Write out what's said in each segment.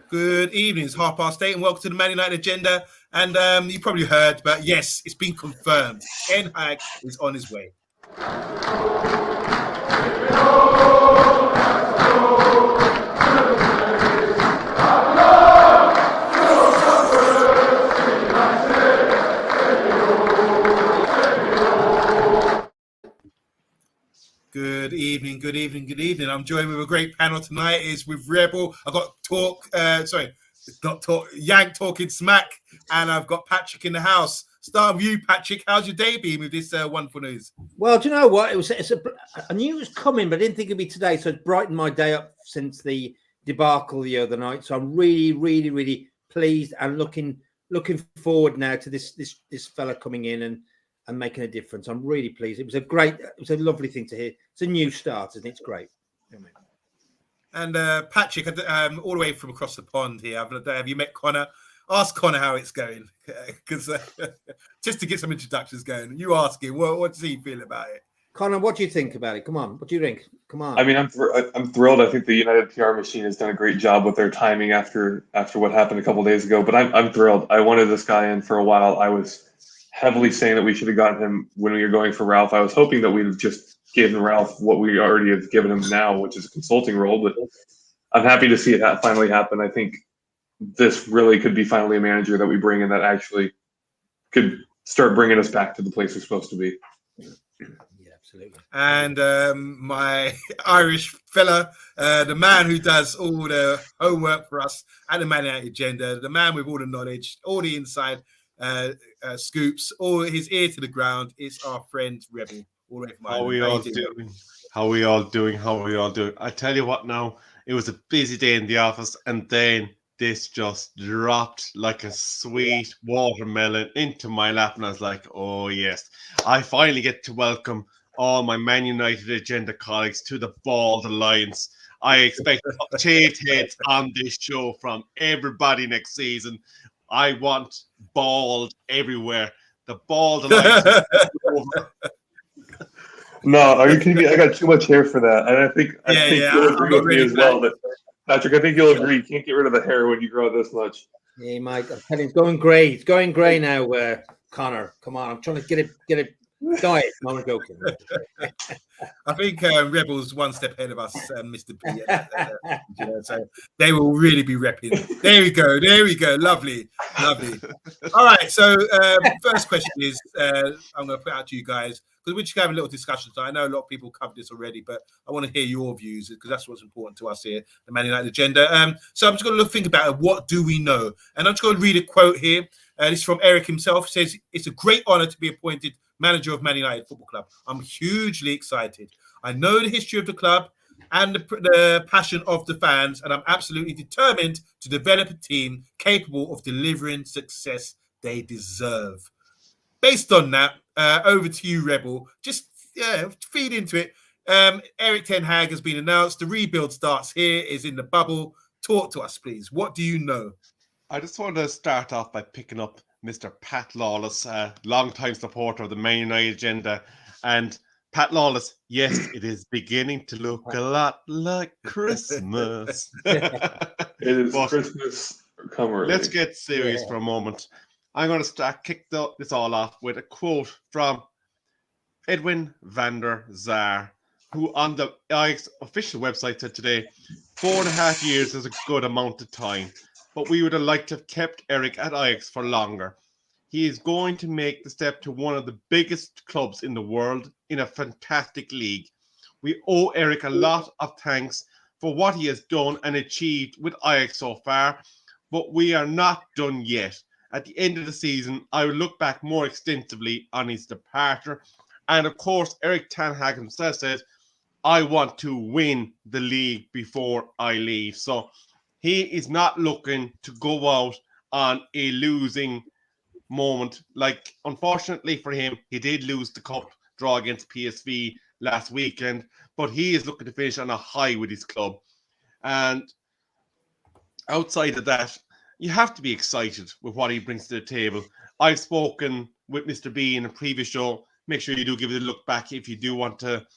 Good evening. It's 8:30 and welcome to the Man United Agenda. And you probably heard, but yes, it's been confirmed. Ten Hag is on his way. Good evening, good evening, good evening. I'm joined with a great panel tonight. It's with Rebel. I've got Yank talking smack, and I've got Patrick in the house. Start with you, Patrick. How's your day been with this wonderful news? Well, do you know what? I knew it was coming, but I didn't think it'd be today. So it's brightened my day up since the debacle the other night. So I'm really, really, really pleased and looking forward now to this fella coming in and making a difference. I'm really pleased. It was a lovely thing to hear. It's a new start, and it's great. And Patrick, all the way from across the pond here, have you met Connor? Ask Connor how it's going, because just to get some introductions going. You ask him, what does he feel about it? Connor, what do you think about it? Come on, what do you think? Come on. I mean, I'm thrilled. I think the United PR machine has done a great job with their timing after what happened a couple of days ago. But I'm thrilled. I wanted this guy in for a while. I was heavily saying that we should have gotten him when we were going for Ralph. I was hoping that we'd have just given Ralph what we already have given him now, which is a consulting role. But I'm happy to see it finally happen. I think this really could be finally a manager that we bring in that actually could start bringing us back to the place we're supposed to be. Yeah, absolutely. And my Irish fella, the man who does all the homework for us at the Man United Agenda, the man with all the knowledge, all the inside scoops, all his ear to the ground, is our friend Rebel. All the way from How are we all doing? I tell you what now, it was a busy day in the office, and then this just dropped like a sweet watermelon into my lap, and I was like, oh yes, I finally get to welcome all my Man United Agenda colleagues to the Bald Alliance. I expect Tate heads on this show from everybody next season. I want bald everywhere. The Bald Alliance is over. No, are you kidding me? I got too much hair for that. And I think you'll agree with me as well. But Patrick, I think you'll agree. You can't get rid of the hair when you grow this much. Yeah, Mike. I'm telling you, it's going grey. It's going grey now, Connor. Come on, I'm trying to get it diet. No, I'm joking. I think Rebel's one step ahead of us, Mr. B. So they will really be repping. There we go. Lovely. All right. So first question is, I'm going to put out to you guys, because we're just having a little discussion. So I know a lot of people covered this already, but I want to hear your views, because that's what's important to us here, the Man United Agenda. So I'm just going to think about it. What do we know? And I'm just going to read a quote here. This is from Eric himself. He says, "It's a great honor to be appointed manager of Man United Football Club. I'm hugely excited. I know the history of the club and the passion of the fans, and I'm absolutely determined to develop a team capable of delivering success they deserve." Based on that, over to you, Rebel. Just feed into it. Eric Ten Hag has been announced. The rebuild starts here, is in the bubble. Talk to us, please. What do you know? I just want to start off by picking up Mr. Pat Lawless, long-time supporter of the Man United Agenda. And Pat Lawless, yes, it is beginning to look a lot like Christmas. It is Christmas. Come early. Let's get serious for a moment. I'm going to kick this all off with a quote from Edwin van der Sar, who on the Ajax official website said today, 4.5 years is a good amount of time, but we would have liked to have kept Eric at Ajax for longer. He is going to make the step to one of the biggest clubs in the world in a fantastic league. We owe Eric a lot of thanks for what he has done and achieved with Ajax so far, but we are not done yet. At the end of the season, I will look back more extensively on his departure. And of course, Eric Ten Hag himself says, I want to win the league before I leave. So he is not looking to go out on a losing moment. Like, unfortunately for him, he did lose the cup draw against PSV last weekend, but he is looking to finish on a high with his club. And outside of that, you have to be excited with what he brings to the table. I've spoken with Mr. B in a previous show. Make sure you do give it a look back if you do want to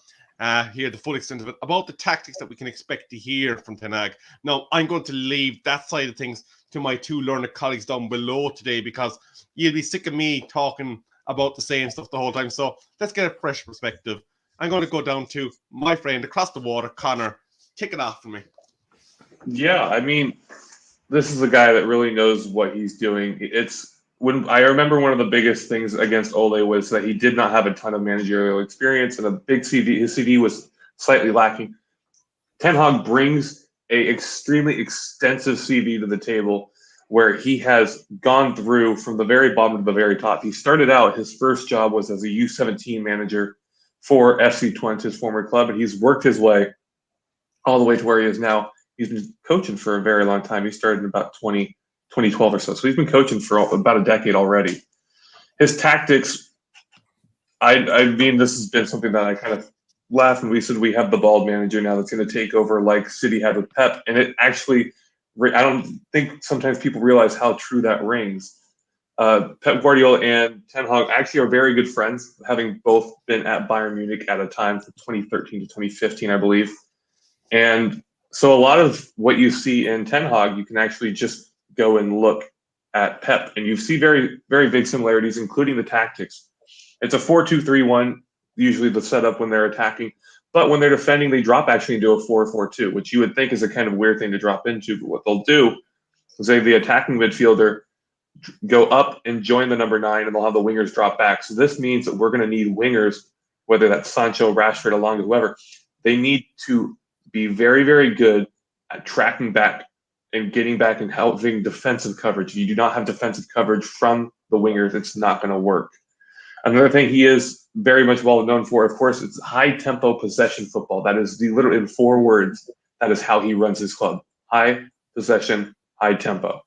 hear the full extent of it, about the tactics that we can expect to hear from Ten Hag. Now, I'm going to leave that side of things to my two learned colleagues down below today, because you'll be sick of me talking about the same stuff the whole time. So let's get a fresh perspective. I'm going to go down to my friend across the water, Connor. Kick it off for me. Yeah, I mean, this is a guy that really knows what he's doing. I remember one of the biggest things against Ole was that he did not have a ton of managerial experience and a big CV. His CV was slightly lacking. Ten Hag brings a extremely extensive CV to the table, where he has gone through from the very bottom to the very top. He started out, his first job was as a U17 manager for FC Twente, his former club, and he's worked his way all the way to where he is now. He's been coaching for a very long time. He started in about 2012 or so. So he's been coaching for about a decade already. His tactics, I mean, this has been something that I kind of laughed when we said we have the bald manager now that's going to take over like City had with Pep. And it actually, I don't think sometimes people realize how true that rings. Pep Guardiola and Ten Hag actually are very good friends, having both been at Bayern Munich at a time from 2013 to 2015, I believe. And so a lot of what you see in Ten Hag, you can actually just go and look at Pep, and you see very, very big similarities, including the tactics. It's a 4-2-3-1, usually the setup when they're attacking. But when they're defending, they drop actually into a 4-4-2, which you would think is a kind of weird thing to drop into. But what they'll do is they have the attacking midfielder go up and join the number 9, and they'll have the wingers drop back. So this means that we're going to need wingers, whether that's Sancho, Rashford, along with whoever. They need to be very, very good at tracking back and getting back and helping defensive coverage. If you do not have defensive coverage from the wingers, it's not going to work. Another thing he is very much well known for, of course, it's high-tempo possession football. That is literally in 4 words, that is how he runs his club. High possession, high tempo.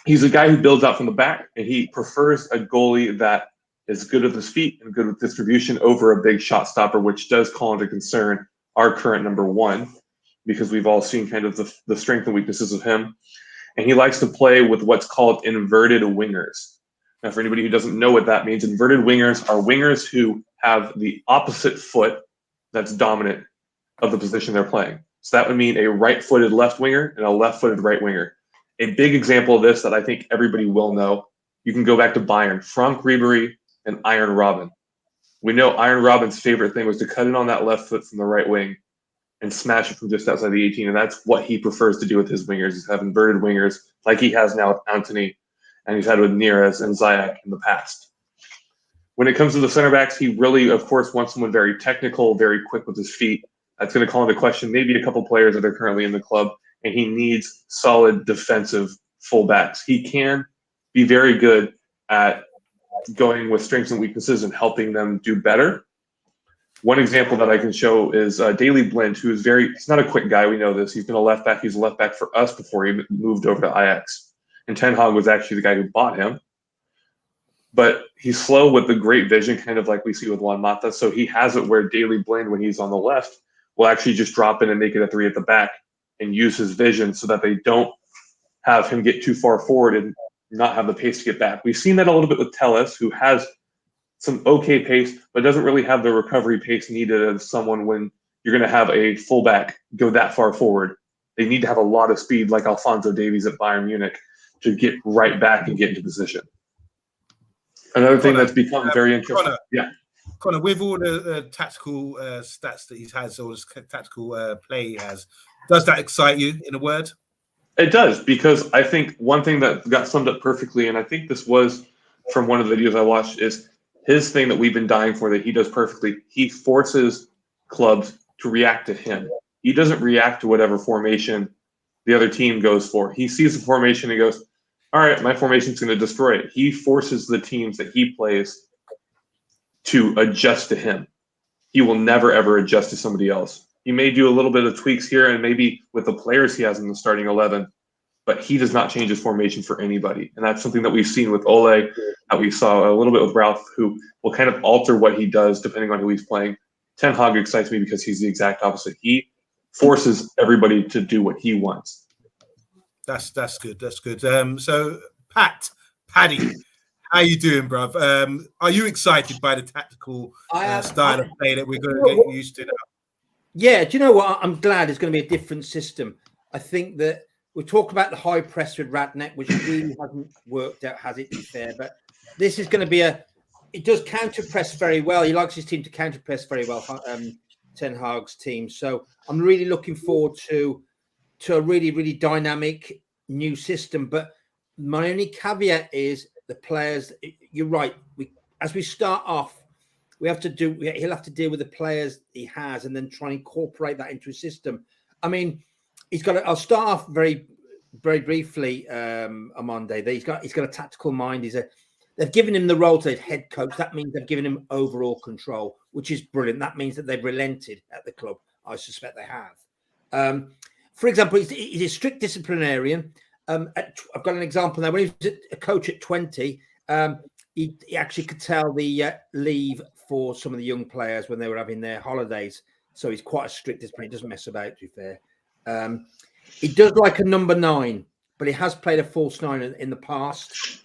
He's a guy who builds out from the back, and he prefers a goalie that is good with his feet and good with distribution over a big shot stopper, which does call into concern our current number 1, because we've all seen kind of the strength and weaknesses of him. And he likes to play with what's called inverted wingers. Now, for anybody who doesn't know what that means, inverted wingers are wingers who have the opposite foot that's dominant of the position they're playing. So that would mean a right-footed left winger and a left-footed right winger. A big example of this that I think everybody will know, you can go back to Bayern, Frank Ribery and Iron Robin. We know Iron Robin's favorite thing was to cut in on that left foot from the right wing and smash it from just outside the 18, and that's what he prefers to do with his wingers, is have inverted wingers like he has now with Antony, and he's had with Neres and Ziyech in the past. When it comes to the center backs, he really, of course, wants someone very technical, very quick with his feet. That's going to call into question maybe a couple players that are currently in the club, and he needs solid defensive fullbacks. He can be very good at going with strengths and weaknesses and helping them do better. One example that I can show is Daley Blind, who is he's not a quick guy, we know this. He's been a left back. He's a left back for us before he moved over to Ajax. And Ten Hag was actually the guy who bought him. But he's slow with the great vision, kind of like we see with Juan Mata. So he has it where Daley Blind, when he's on the left, will actually just drop in and make it a 3 at the back and use his vision so that they don't have him get too far forward and not have the pace to get back. We've seen that a little bit with Telles, who has some okay pace, but doesn't really have the recovery pace needed of someone when you're going to have a fullback go that far forward. They need to have a lot of speed, like Alphonso Davies at Bayern Munich, to get right back and get into position. Another thing that's become very interesting. Connor, with all the tactical stats that he has, or this tactical play he has, does that excite you, in a word? It does, because I think one thing that got summed up perfectly, and I think this was from one of the videos I watched, is his thing that we've been dying for that he does perfectly. He forces clubs to react to him. He doesn't react to whatever formation the other team goes for. He sees the formation and goes, all right, my formation's going to destroy it. He forces the teams that he plays to adjust to him. He will never, ever adjust to somebody else. He may do a little bit of tweaks here and maybe with the players he has in the starting 11, but he does not change his formation for anybody. And that's something that we've seen with Ole, that we saw a little bit with Ralph, who will kind of alter what he does depending on who he's playing. Ten Hag excites me because he's the exact opposite. He forces everybody to do what he wants. That's good. That's good. So, Paddy, How you doing, bruv? Are you excited by the tactical style of play that we're going to get used to now? Yeah, do you know what? I'm glad it's going to be a different system. I think that we talk about the high press with Ratnet, which really hasn't worked out, has it, to be fair? But this is going to be it does counter press very well. He likes his team to counter press very well, Ten Hag's team. So I'm really looking forward to a really, really dynamic new system. But my only caveat is the players. You're right. As we start off, he'll have to deal with the players he has and then try and incorporate that into his system. I mean, I'll start off very, very briefly on Monday. He's got a tactical mind. They've given him the role to head coach. That means they've given him overall control, which is brilliant. That means that they've relented at the club. I suspect they have. For example, he's a strict disciplinarian. I've got an example now. When he was a coach at 20, he actually could tell the leave for some of the young players when they were having their holidays. So he's quite a strict disciplinarian. He doesn't mess about, to be fair. He does like a number 9, but he has played a false 9 in the past.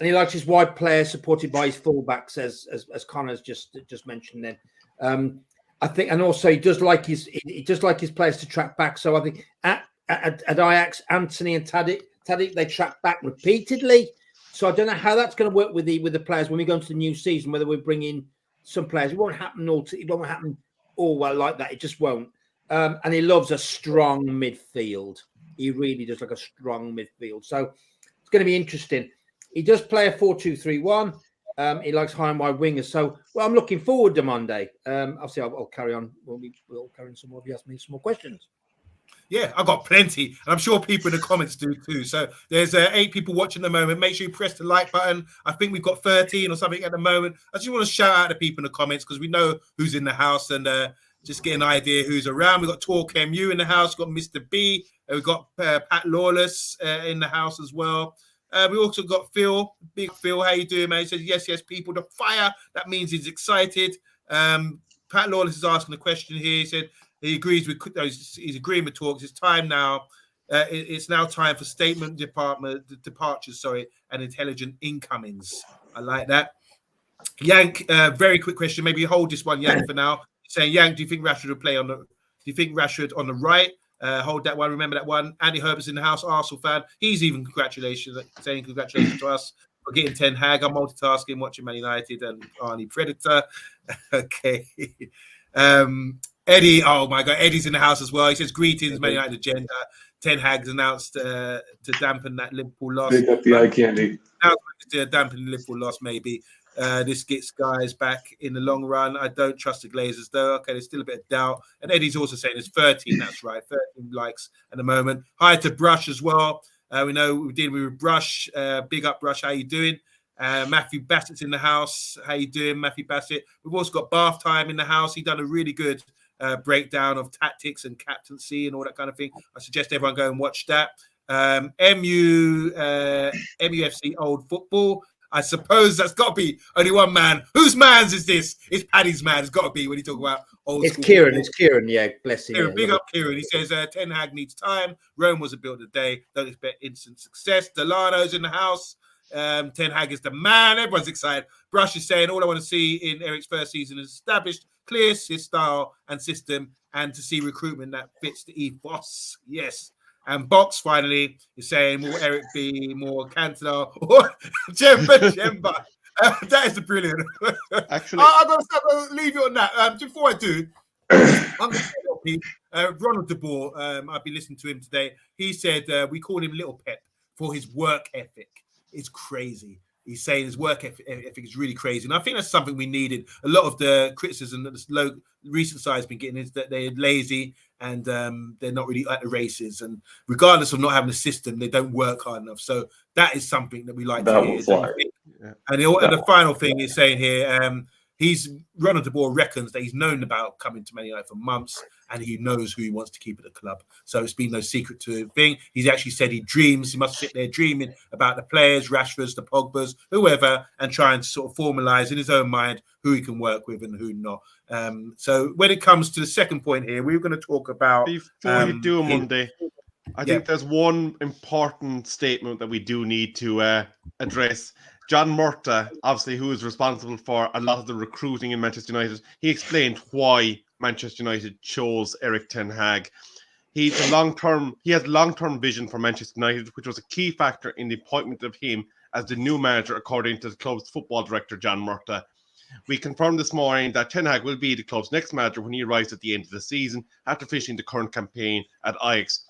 And he likes his wide players supported by his fullbacks, as Connor's just mentioned. Then I think, and also he does like his players to track back. So I think at Ajax, Anthony and Tadic they track back repeatedly. So I don't know how that's going to work with the players when we go into the new season. Whether we bring in some players, it won't happen all well like that. It just won't. And he loves a strong midfield. He really does like a strong midfield. So it's going to be interesting. He does play a 4-2-3-1. He likes high and wide wingers. So, I'm looking forward to Monday. Obviously, I'll carry on. We'll carry on some more if you ask me some more questions. Yeah, I've got plenty. And I'm sure people in the comments do too. So there's 8 people watching at the moment. Make sure you press the like button. I think we've got 13 or something at the moment. I just want to shout out to people in the comments because we know who's in the house and just get an idea who's around. We've got TalkMU in the house. We've got Mr. B. We've got Pat Lawless in the house as well. We also got Phil. Big Phil, how you doing, man? He says, yes, people, the fire. That means he's excited. Pat Lawless is asking a question here. He said he agrees with, he's agreeing with talks. It's time now. It's now time for statement departures, and intelligent incomings. I like that. Yank, very quick question. Maybe hold this one, Yank, for now. Saying, Yank, do you think Rashford will play on the? Do you think Rashford on the right? Hold that one. Remember that one. Andy Herbert's in the house, Arsenal fan. He's even saying congratulations to us for getting Ten Hag. I'm multitasking, watching Man United and Arnie Predator. Okay. Eddie, oh my God, Eddie's in the house as well. He says, greetings, Man United agenda. Ten Hag's announced to dampen that Liverpool loss. Pick up the eye candy. To dampen the Liverpool loss, maybe. This gets guys back in the long run. I don't trust the Glazers, though. Okay, there's still a bit of doubt. And Eddie's also saying there's 13. That's right, 13 likes at the moment. Hi to Brush as well. We know we did with Brush. Big up, Brush. How you doing? Matthew Bassett's in the house. How you doing, Matthew Bassett? We've also got Bath Time in the house. He done a really good breakdown of tactics and captaincy and all that kind of thing. I suggest everyone go and watch that. MUFC Old Football. I suppose that's got to be only one man. Whose man's is this? It's Paddy's man. It's got to be when you talk about old school. Kieran. It's Kieran. Yeah, bless him. Kieran, big up Kieran. He says Ten Hag needs time. Rome wasn't built today. Don't expect instant success. Delano's in the house. Ten Hag is the man. Everyone's excited. Brush is saying all I want to see in Eric's first season is established, clear his style and system, and to see recruitment that fits the ethos. Yes. And Box finally is saying, will Eric be more Cantona or Jemba? That is brilliant. Actually, I'm going to leave you on that. Before I do, I'm going to say, Ronald De Boer, I've been listening to him today. He said we call him Little Pep for his work ethic. It's crazy. He's saying his work ethic is really crazy. And I think that's something we needed. A lot of the criticism that the recent side's been getting is that they're lazy and they're not really at the races. And regardless of not having a system, they don't work hard enough. So that is something that we like to hear. Yeah. And the final thing is saying here, Ronald De Boer reckons that he's known about coming to Man United for months and he knows who he wants to keep at the club. So it's been no secret to the thing. He's actually said he must sit there dreaming about the players, Rashfords, the Pogbas, whoever, and trying to sort of formalise in his own mind who he can work with and who not. So when it comes to the second point here, we're going to talk about... Before you do Monday, I think there's one important statement that we do need to address. John Murta, obviously, who is responsible for a lot of the recruiting in Manchester United, he explained why Manchester United chose Erik ten Hag. He has long-term vision for Manchester United, which was a key factor in the appointment of him as the new manager, according to the club's football director, John Murta. We confirmed this morning that Ten Hag will be the club's next manager when he arrives at the end of the season after finishing the current campaign at Ajax.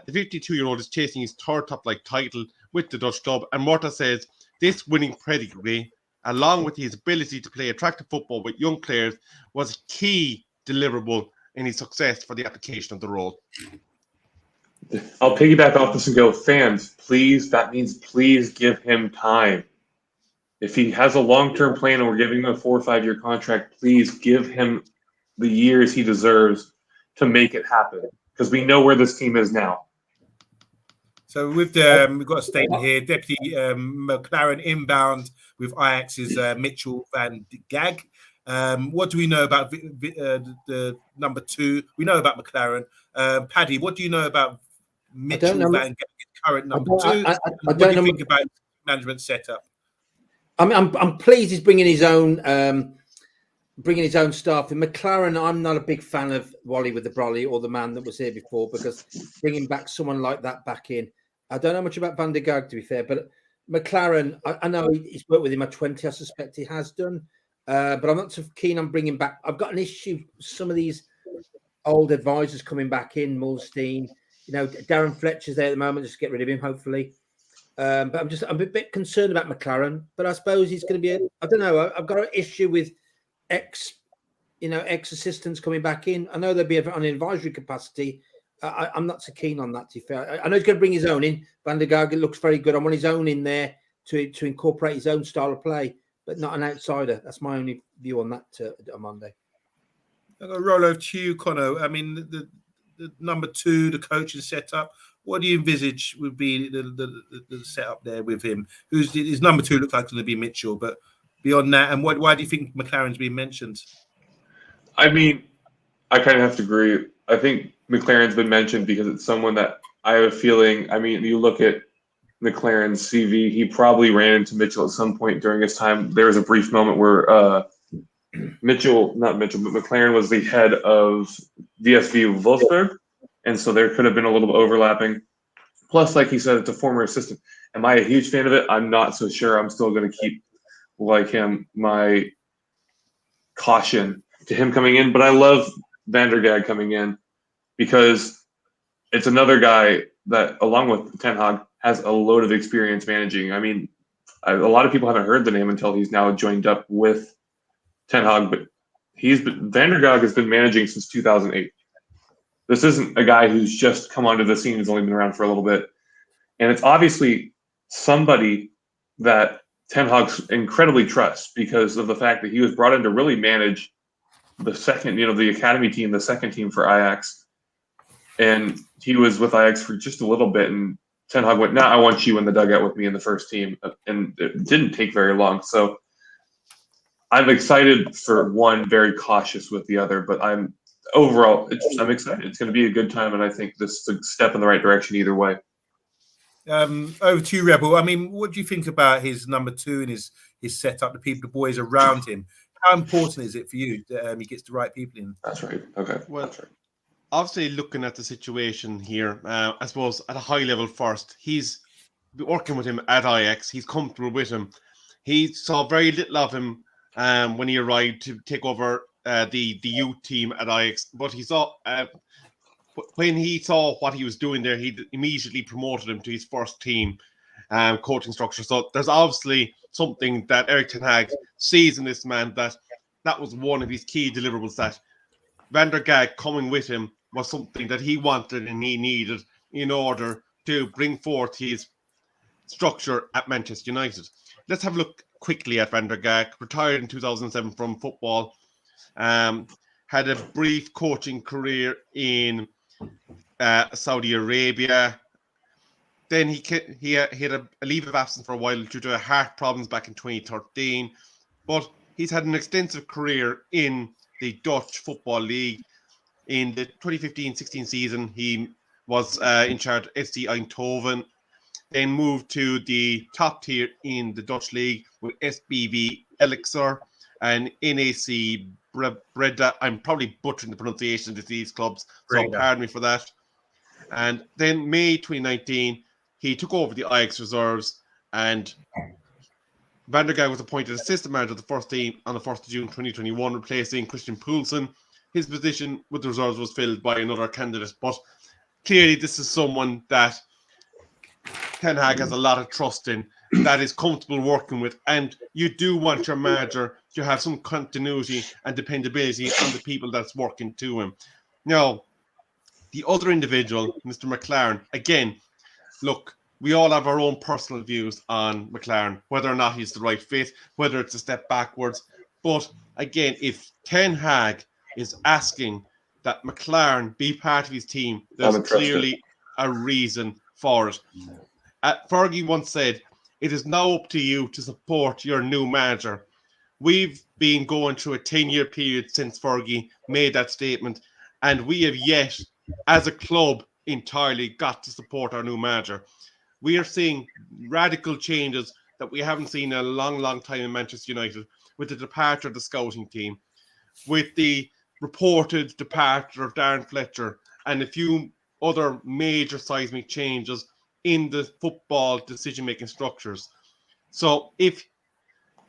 The 52-year-old is chasing his third top-flight title with the Dutch club, and Murta says this winning pedigree, along with his ability to play attractive football with young players, was a key deliverable in his success for the application of the role. I'll piggyback off this and go, fans, please, that means please give him time. If he has a long-term plan and we're giving him a 4 or 5 year contract, please give him the years he deserves to make it happen. Because we know where this team is now. So we've got a statement here. Deputy McClaren inbound with Ajax's Mitchell van Gag. What do we know about the number 2? We know about McClaren. Paddy, what do you know about Mitchell van Gag's current number 2? What do you think about management setup? I mean, I'm pleased he's bringing his own staff in. McClaren, I'm not a big fan of Wally with the brolly or the man that was here before, because bringing back someone like that back in, I don't know much about Van der Gaag, to be fair, but McClaren, I know he's worked with him at 20, I suspect he has done, but I'm not so keen on bringing back. I've got an issue with some of these old advisors coming back in, Mulstein, Darren Fletcher's there at the moment, just get rid of him, hopefully. But I'm a bit concerned about McClaren, but I suppose he's going to be, I don't know, I've got an issue with ex-assistants coming back in. I know they'll be on an advisory capacity. I'm not so keen on that, to be fair. I know he's going to bring his own in. Van der Gaag looks very good. I want his own in there to incorporate his own style of play, but not an outsider. That's my only view on that on Monday. I'm going to roll over to you, Conor. I mean, the number 2, the coaching setup. What do you envisage would be the setup there with him? His number 2 looks like it's going to be Mitchell, but beyond that, and why do you think McClaren's been mentioned? I mean, I kind of have to agree. I think McClaren's been mentioned because it's someone that I have a feeling. I mean, you look at McClaren's CV, he probably ran into Mitchell at some point during his time. There was a brief moment where McClaren was the head of VSV Wolfsburg, and so there could have been a little overlapping. Plus, like he said, it's a former assistant. Am I a huge fan of it? I'm not so sure. I'm still going to keep, like him, my caution to him coming in. But I love Van der Gaag coming in because it's another guy that, along with Ten Hag, has a load of experience managing. I mean, a lot of people haven't heard the name until he's now joined up with Ten Hag, but Van der Gaag has been managing since 2008. This isn't a guy who's just come onto the scene, who's only been around for a little bit. And it's obviously somebody that Ten Hag incredibly trusts because of the fact that he was brought in to really manage the second, the academy team, the second team for Ajax. And he was with Ajax for just a little bit, and Ten Hag went, I want you in the dugout with me in the first team. And it didn't take very long. So I'm excited for one, very cautious with the other, but I'm excited. It's going to be a good time, and I think this is a step in the right direction either way. Over to you, Rebel. I mean, what do you think about his number 2 and his setup, the boys around him? How important is it for you that he gets the right people in? That's right. Okay. Well, that's right. Obviously, looking at the situation here, I suppose at a high level first, he's working with him at Ajax. He's comfortable with him. He saw very little of him when he arrived to take over the youth team at Ajax, but he saw when he saw what he was doing there, he immediately promoted him to his first team coaching structure. So there's obviously something that Erik ten Hag sees in this man that was one of his key deliverables, that Van der Gaag coming with him was something that he wanted and he needed in order to bring forth his structure at Manchester United. Let's have a look quickly at Van der Gaag. Retired in 2007 from football. Had a brief coaching career in Saudi Arabia. Then he had a leave of absence for a while due to heart problems back in 2013. But he's had an extensive career in the Dutch Football League. In the 2015-16 season, he was in charge of FC Eindhoven. then moved to the top tier in the Dutch league with SBV Elixir and NAC Breda. I'm probably butchering the pronunciation of these clubs, so Breda. pardon me for that. And then May 2019, he took over the Ajax reserves, and Van der Gaag was appointed assistant manager of the first team on the 1st of June 2021, replacing Christian Poulsen. His position with the reserves was filled by another candidate, but clearly this is someone that Ten Hag has a lot of trust in, that is comfortable working with, and you do want your manager to have some continuity and dependability on the people that's working to him. Now, the other individual, Mr. McClaren, again, look, we all have our own personal views on McClaren, whether or not he's the right fit, whether it's a step backwards. But again, if Ten Hag is asking that McClaren be part of his team, there's clearly a reason for it. Fergie once said, "It is now up to you to support your new manager." We've been going through a 10-year period since Fergie made that statement, and we have yet, as a club, entirely got to support our new manager. We are seeing radical changes that we haven't seen in a long, long time in Manchester United, with the departure of the scouting team, with the reported departure of Darren Fletcher, and a few other major seismic changes in the football decision-making structures. So if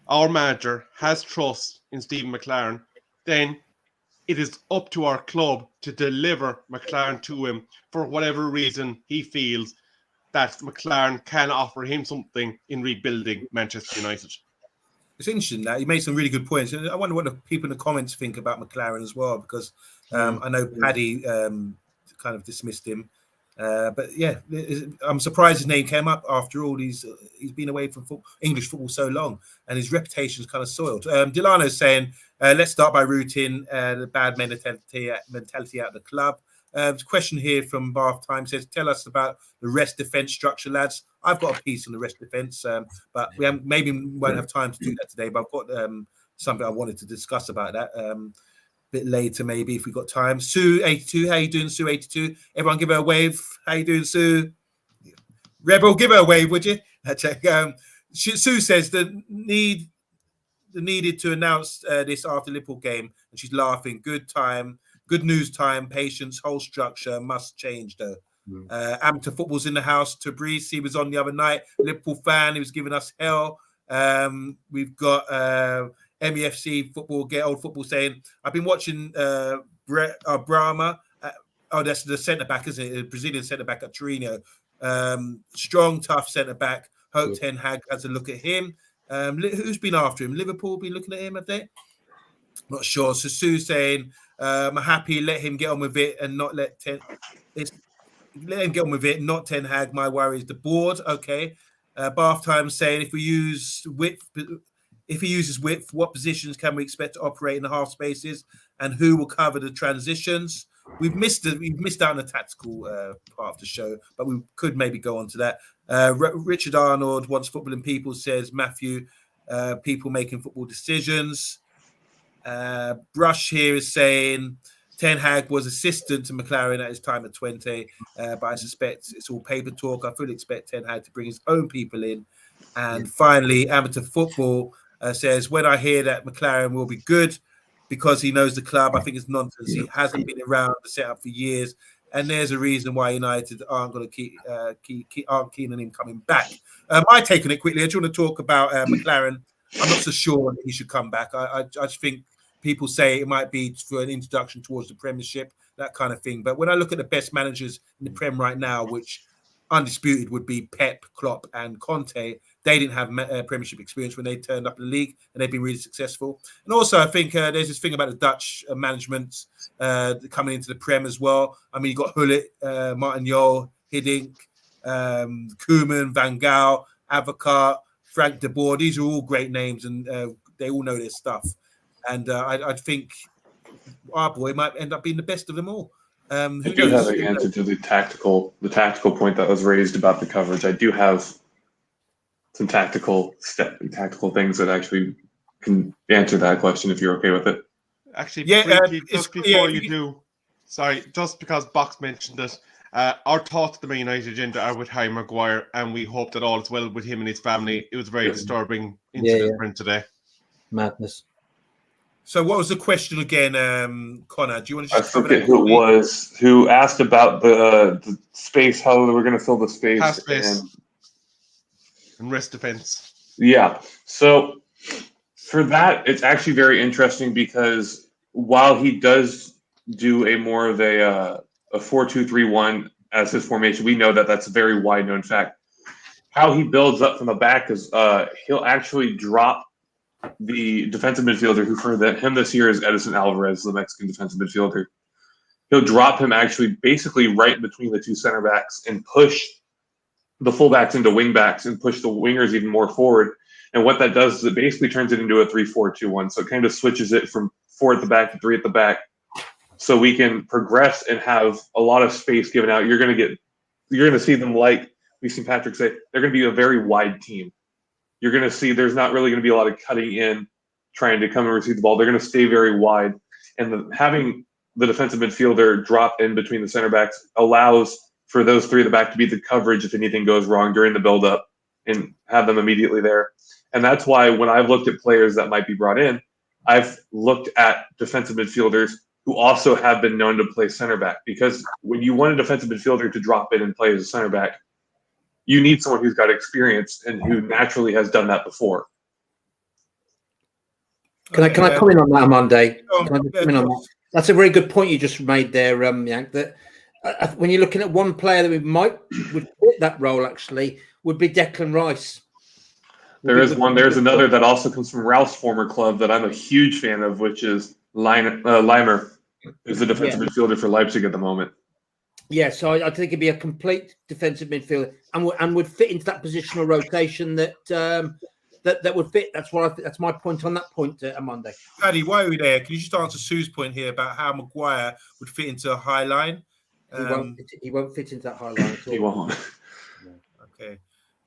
our manager has trust in Stephen McClaren, then it is up to our club to deliver McClaren to him for whatever reason he feels that McClaren can offer him something in rebuilding Manchester United. It's interesting that you made some really good points. And I wonder what the people in the comments think about McClaren as well, because I know Paddy kind of dismissed him. But yeah, I'm surprised his name came up after all. He's been away from English football so long, and his reputation's kind of soiled. Delano's saying, let's start by rooting the bad mentality out of the club. Question here from Bath Time says, tell us about the rest defence structure, lads. I've got a piece on the rest defence, but we won't have time to do that today. But I've got something I wanted to discuss about that. Bit later, maybe, if we've got time. Sue82, how you doing, Sue82? Everyone give her a wave. How you doing, Sue? Rebel, give her a wave, would you? Sue says the needed to announce this after Liverpool game, and she's laughing. Good news time, patience, whole structure must change, though. Amateur football's in the house. Tabriz, he was on the other night. Liverpool fan, he was giving us hell. We've got... MEFC football, old football saying, I've been watching Brahma. That's the centre back, isn't it? The Brazilian centre back at Torino. Strong, tough centre back. Hope Ten Hag has a look at him. Who's been after him? Liverpool been looking at him, have they? Not sure. So Sue's saying, I'm happy, let him get on with it and not let him get on with it, not Ten Hag. My worry is the board. Okay. Bath Time saying, if he uses width, what positions can we expect to operate in the half spaces, and who will cover the transitions? We've missed out on the tactical part of the show, but we could maybe go on to that. Richard Arnold wants football and people, says Matthew. People making football decisions. Brush here is saying Ten Hag was assistant to McClaren at his time at 20, but I suspect it's all paper talk. I fully expect Ten Hag to bring his own people in. And finally, amateur football says, when I hear that McClaren will be good because he knows the club, I think it's nonsense. He hasn't been around the setup for years, and there's a reason why United aren't going to aren't keen on him coming back. My take on it quickly. I just want to talk about McClaren. I'm not so sure that he should come back. I just think people say it might be for an introduction towards the Premiership, that kind of thing. But when I look at the best managers in the Prem right now, which undisputed would be Pep, Klopp, and Conte, they didn't have Premiership experience when they turned up in the league, and they've been really successful. And also, I think there's this thing about the Dutch management coming into the Prem as well. I mean, you got Gullit, Martin Jol, Hiddink, Koeman, Van Gaal, Advocaat, Frank de Boer. These are all great names, and they all know their stuff. And I think our boy might end up being the best of them all. I do have an answer to the tactical point that was raised about the coverage. I do have some tactical things that actually can answer that question if you're okay with it. Actually, briefly, just before you do, sorry, just because Box mentioned it, Our thoughts of the Man United agenda are with Harry Maguire, and we hope that all is well with him and his family. It was a very disturbing incident for him today. Madness. So what was the question again, Connor? Do you want to I just cover forget that who it quickly? was who asked about the space, how they were going to fill the space. Half space. And rest defense. Yeah. So for that, it's actually very interesting because while he does do a more of a 4-2-3-1 as his formation, we know that that's a very wide known fact. How he builds up from the back is he'll actually drop the defensive midfielder, who for him this year is Edison Alvarez, the Mexican defensive midfielder. He'll drop him actually basically right between the two center backs and push the fullbacks into wing backs and push the wingers even more forward. And what that does is it basically turns it into a 3-4-2-1. So it kind of switches it from 4 at the back to 3 at the back. So we can progress and have a lot of space given out. You're going to see them, like we've seen Patrick say, they're going to be a very wide team. You're going to see there's not really going to be a lot of cutting in, trying to come and receive the ball. They're going to stay very wide. And having the defensive midfielder drop in between the center backs allows for those 3 at the back to be the coverage if anything goes wrong during the build-up and have them immediately there. And that's why when I've looked at players that might be brought in, I've looked at defensive midfielders who also have been known to play center back. Because when you want a defensive midfielder to drop in and play as a center back, you need someone who's got experience and who naturally has done that before. Can I comment on that, Monday? Yeah, That's a very good point you just made there, Yank. That when you're looking at one player that would fit that role, actually, would be Declan Rice. There's another that also comes from Ralph's former club that I'm a huge fan of, which is Leimer, who's the defensive midfielder for Leipzig at the moment. Yeah, so I think it'd be a complete defensive midfielder and would fit into that positional rotation that would fit. That's my point on that point, Monday. Paddy, why are we there? Can you just answer Sue's point here about how Maguire would fit into a high line? He won't fit into that high line at all. He won't. Okay.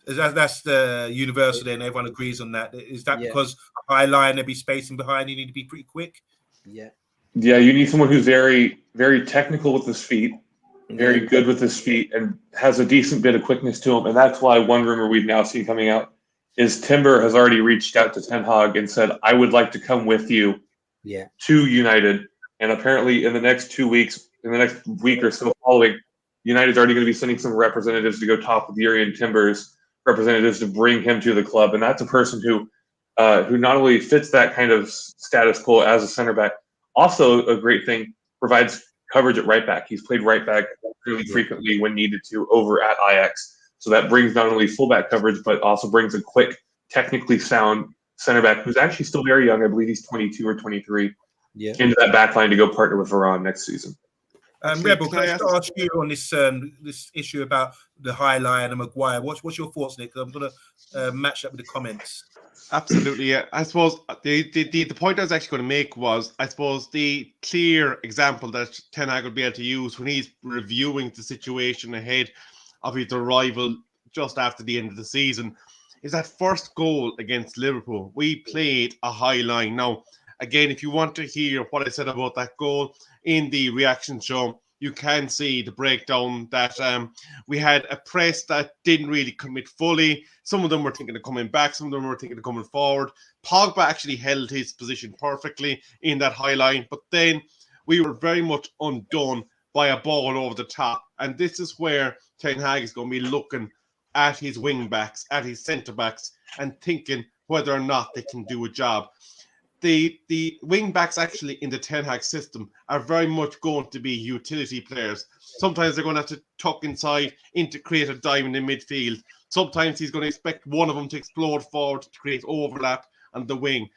That's the universal then, everyone agrees on that. Is that because a high line, there'd be spacing behind, you need to be pretty quick? Yeah. Yeah, you need someone who's very, very technical with his feet, very good with his feet, and has a decent bit of quickness to him. And that's why one rumor we've now seen coming out is Timber has already reached out to Ten Hag and said, I would like to come with you to United. And apparently in the next 2 weeks, in the next week or so following, United's already going to be sending some representatives to go talk with Jurriën Timber's representatives to bring him to the club. And that's a person who not only fits that kind of status quo as a center back, also a great thing, provides coverage at right back. He's played right back really frequently when needed to over at Ajax. So that brings not only fullback coverage, but also brings a quick, technically sound center back who's actually still very young. I believe he's 22 or 23 into that back line to go partner with Varan next season. Rebel, can I just ask you on this issue about the high line and Maguire? What's your thoughts, Nick? I'm going to match that with the comments. Absolutely, yeah. I suppose the point I was actually going to make was, I suppose, the clear example that Ten Hag would be able to use when he's reviewing the situation ahead of his arrival just after the end of the season is that first goal against Liverpool. We played a high line. Now, again, if you want to hear what I said about that goal in the reaction show, you can see the breakdown that we had a press that didn't really commit fully. Some of them were thinking of coming back. Some of them were thinking of coming forward. Pogba actually held his position perfectly in that high line. But then we were very much undone by a ball over the top. And this is where Ten Hag is going to be looking at his wing backs, at his centre backs, and thinking whether or not they can do a job. The wing backs actually in the Ten Hag system are very much going to be utility players. Sometimes they're going to have to tuck inside to create a diamond in midfield. Sometimes he's going to expect one of them to explode forward to create overlap on the wing.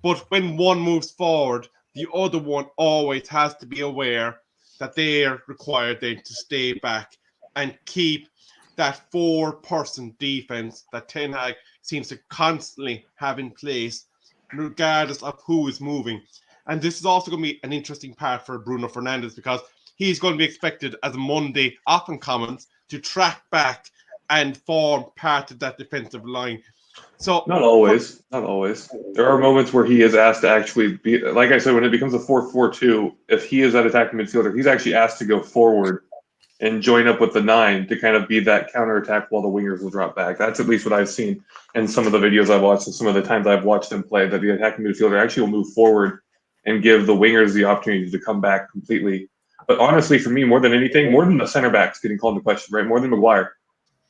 But when one moves forward, the other one always has to be aware that they are required then to stay back and keep that 4-person defense that Ten Hag seems to constantly have in place, regardless of who is moving. And this is also going to be an interesting part for Bruno Fernandes, because he's going to be expected as a Monday up-and-comers to track back and form part of that defensive line. So not always. There are moments where he is asked to actually be, like I said, when it becomes a 4-4-2, if he is that attacking midfielder, he's actually asked to go forward and join up with the 9 to kind of be that counterattack while the wingers will drop back. That's at least what I've seen in some of the videos I've watched and some of the times I've watched them play, that the attacking midfielder actually will move forward and give the wingers the opportunity to come back completely. But honestly, for me, more than anything, more than the center backs getting called into question, right? More than McGuire,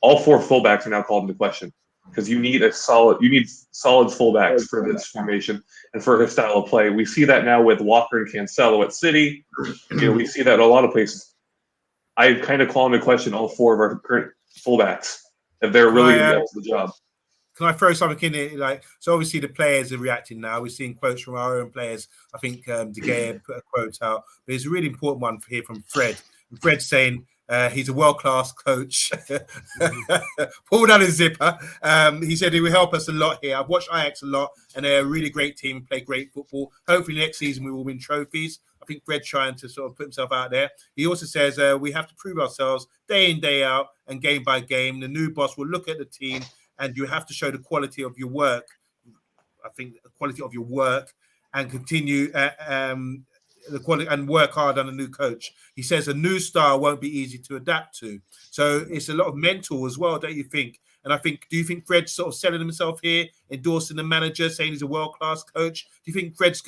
all 4 fullbacks are now called into question, because you need solid fullbacks for this formation and for his style of play. We see that now with Walker and Cancelo at City. We see that in a lot of places. I kind of call into question all 4 of our current fullbacks if they're really going to be up to the job. Can I throw something in there? So obviously the players are reacting now. We're seeing quotes from our own players. I think De Gea put a quote out, but there's a really important one here from Fred. And Fred's saying he's a world-class coach. Pulled out his zipper. He said he will help us a lot here. I've watched Ajax a lot, and they're a really great team and play great football. Hopefully next season we will win trophies. I think Fred's trying to sort of put himself out there. He also says we have to prove ourselves day in, day out, and game by game. The new boss will look at the team, and you have to show the quality of your work. I think the quality of your work, and continue the quality and work hard on a new coach. He says a new style won't be easy to adapt to. So it's a lot of mental as well, don't you think? And I think, do you think Fred's sort of selling himself here, endorsing the manager, saying he's a world-class coach? Do you think Fred's...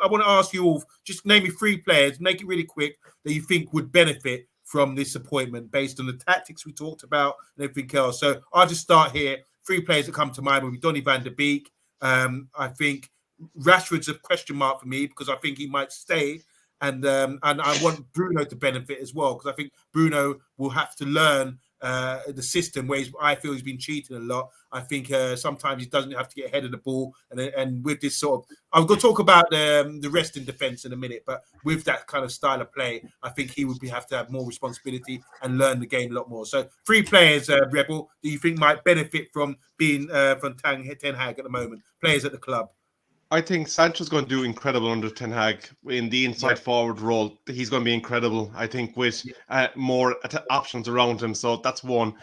I want to ask you all, just name me 3 players, make it really quick, that you think would benefit from this appointment based on the tactics we talked about and everything else. So I'll just start here. 3 players that come to mind will be Donny van der Beek. I think Rashford's a question mark for me because I think he might stay. And I want Bruno to benefit as well, because I think Bruno will have to learn the system where I feel he's been cheating a lot. I think sometimes he doesn't have to get ahead of the ball, and with this sort of, I'm going to talk about the rest in defence in a minute, but with that kind of style of play, I think he would have to have more responsibility and learn the game a lot more. So 3 players, Rebel, that you think might benefit from being from Ten Hag at the moment, players at the club. I think Sancho's going to do incredible under Ten Hag in the inside forward role. He's going to be incredible, I think, with more options around him. So that's one.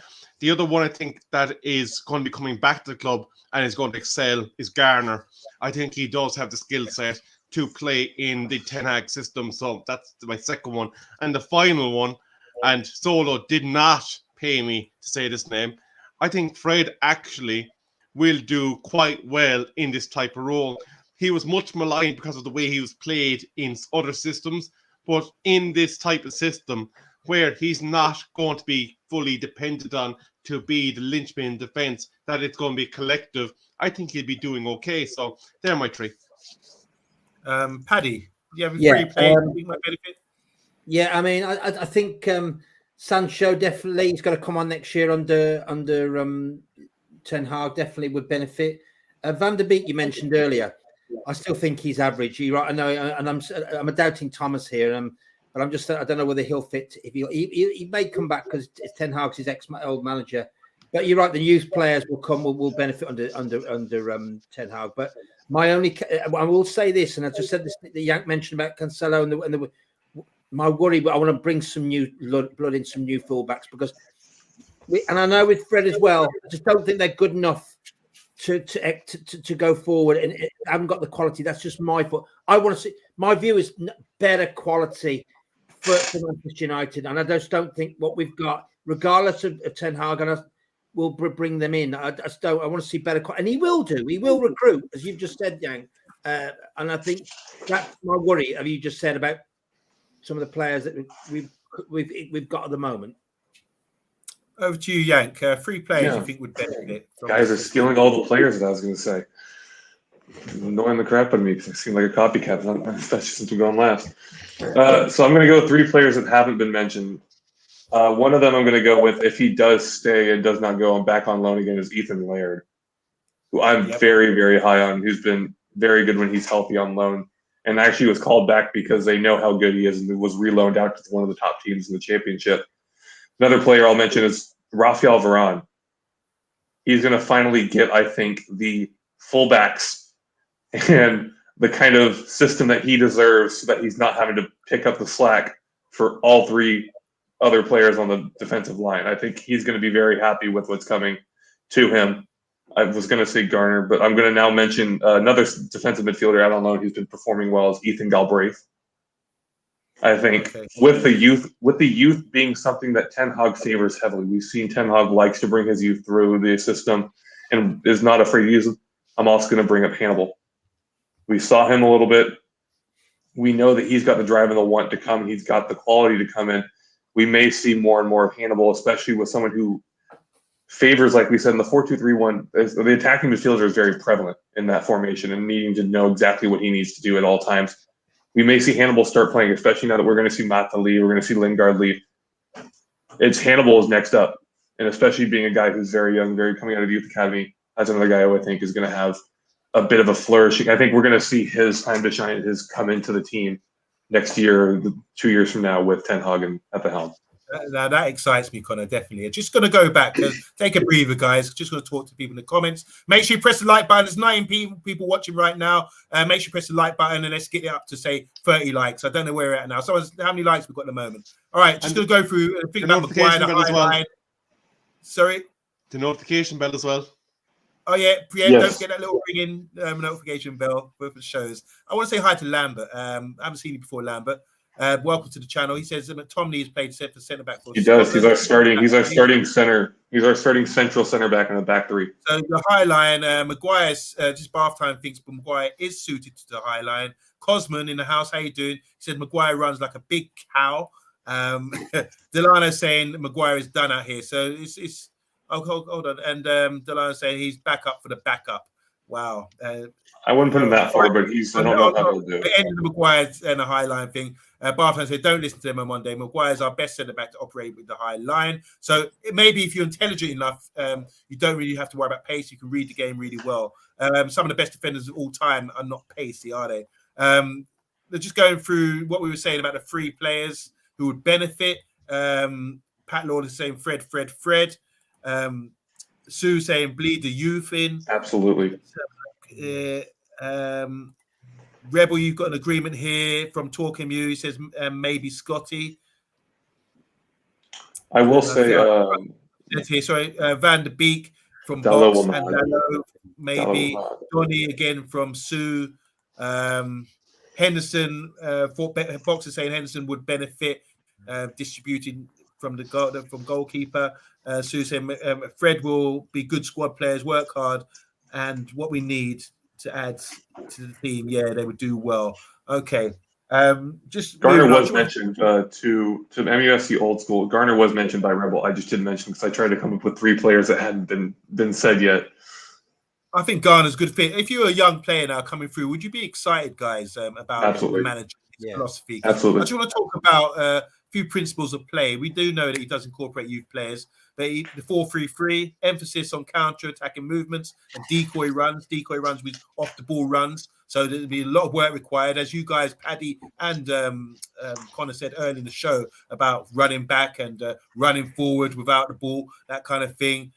The other one I think that is going to be coming back to the club and is going to excel is Garner. I think he does have the skill set to play in the Ten Hag system. So that's my second one. And the final one, and Solo did not pay me to say this name, I think Fred actually will do quite well in this type of role. He was much maligned because of the way he was played in other systems, but in this type of system where he's not going to be fully dependent on to be the linchpin defense, that it's going to be collective, I think he'll be doing okay. So they're my 3. Paddy, do you have 3 players you think might benefit? Yeah, I mean, I think Sancho definitely, he's got to come on next year under Ten Hag, definitely would benefit. Van der Beek, you mentioned earlier. I still think he's average. You're right. I know, and I'm a doubting Thomas here. But I'm just, I don't know whether he'll fit. If he may come back because Ten Hag's his old manager. But you're right. The youth players will benefit under Ten Hag. But my only, I will say this, and I just said this. The Yank mentioned about Cancelo and my worry, but I want to bring some new blood in, some new fullbacks, because and I know with Fred as well. I just don't think they're good enough to go forward, and I haven't got the quality. That's just my fault. I want to see. My view is better quality for Manchester United, and I just don't think what we've got, regardless of Ten Hag, and will bring them in. I just don't. I want to see better quality, and he will do. He will recruit, as you've just said, Yang. And I think that's my worry. Have you just said about some of the players that we've got at the moment? Over to you, Yank. 3 players you think would benefit. Guys are stealing all the players that I was going to say. Annoying the crap out of me because I seem like a copycat, especially since we're going last. So I'm going to go with 3 players that haven't been mentioned. One of them I'm going to go with, if he does stay and does not go on back on loan again, is Ethan Laird, who I'm very, very high on, who's been very good when he's healthy on loan, and actually was called back because they know how good he is and was reloaned out to one of the top teams in the championship. Another player I'll mention is Rafael Varan. He's going to finally get, I think, the fullbacks and the kind of system that he deserves, so that he's not having to pick up the slack for all 3 other players on the defensive line. I think he's going to be very happy with what's coming to him. I was going to say Garner, but I'm going to now mention another defensive midfielder out on loan who's been performing well is Ethan Galbraith. I think with the youth being something that Ten Hag favors heavily. We've seen Ten Hag likes to bring his youth through the system and is not afraid to use them. I'm also going to bring up Hannibal. We saw him a little bit. We know that he's got the drive and the want to come. He's got the quality to come in. We may see more and more of Hannibal, especially with someone who favors, like we said, in the 4-2-3-1. The attacking midfielder is very prevalent in that formation and needing to know exactly what he needs to do at all times. We may see Hannibal start playing, especially now that we're going to see Mata leave. We're going to see Lingard leave. It's Hannibal is next up, and especially being a guy who's very young, very coming out of the youth academy, that's another guy who I think is going to have a bit of a flourishing. I think we're going to see his time to shine, his come into the team next year, 2 years from now, with Ten Hag at the helm. Now that excites me, Connor, definitely. Just going to go back, take a breather, guys. Just going to talk to people in the comments. Make sure you press the like button. There's 19 people watching right now. Make sure you press the like button and let's get it up to, say, 30 likes. I don't know where we're at now. So how many likes we've got at the moment? All right, just going to go through and think about McGuire, the highlight. Sorry? The notification bell as well. Oh, yeah. Yes. Don't forget that little ringing notification bell for the shows. I want to say hi to Lambert. I haven't seen you before, Lambert. Welcome to the channel. He says that McTominay has played for centre back for. He does. He's our starting center. He's our starting central centre back in the back three. So the high line, Maguire's just bath time thinks, but Maguire is suited to the high line. Cosman in the house, how you doing? He said Maguire runs like a big cow. Delano saying Maguire is done out here. So it's hold on. And Delano saying he's back up for the backup. Wow. I wouldn't put him that far, but I don't know how he'll do it. The end of the Maguire's and the high line thing. Bartham said, don't listen to them on Monday. Maguire's our best centre back to operate with the high line. So maybe if you're intelligent enough, you don't really have to worry about pace. You can read the game really well. Some of the best defenders of all time are not pacey, are they? They're just going through what we were saying about the three players who would benefit. Pat Lord is saying Fred. Sue saying bleed the youth in. Absolutely. Rebel, you've got an agreement here from TalkMU. He says maybe Scotty. I will say Van der Beek from Dallo Box and Dallo, maybe. Dallo. Donny again from Sue. Henderson, Box is saying Henderson would benefit distributing from goalkeeper. Sue saying Fred will be good squad players, work hard, and what we need to add to the team, yeah, they would do well. Okay. Just Garner was mentioned to MUFC old school. Garner was mentioned by Rebel. I just didn't mention because I tried to come up with three players that hadn't been said yet. I think Garner's a good fit. If you're a young player now coming through, would you be excited, guys, about the manager's philosophy? Absolutely. I just want to talk about a few principles of play. We do know that he does incorporate youth players. The 4-3-3, emphasis on counter-attacking movements and decoy runs with off-the-ball runs. So there'll be a lot of work required, as you guys, Paddy and Connor said earlier in the show, about running back and running forward without the ball, that kind of thing.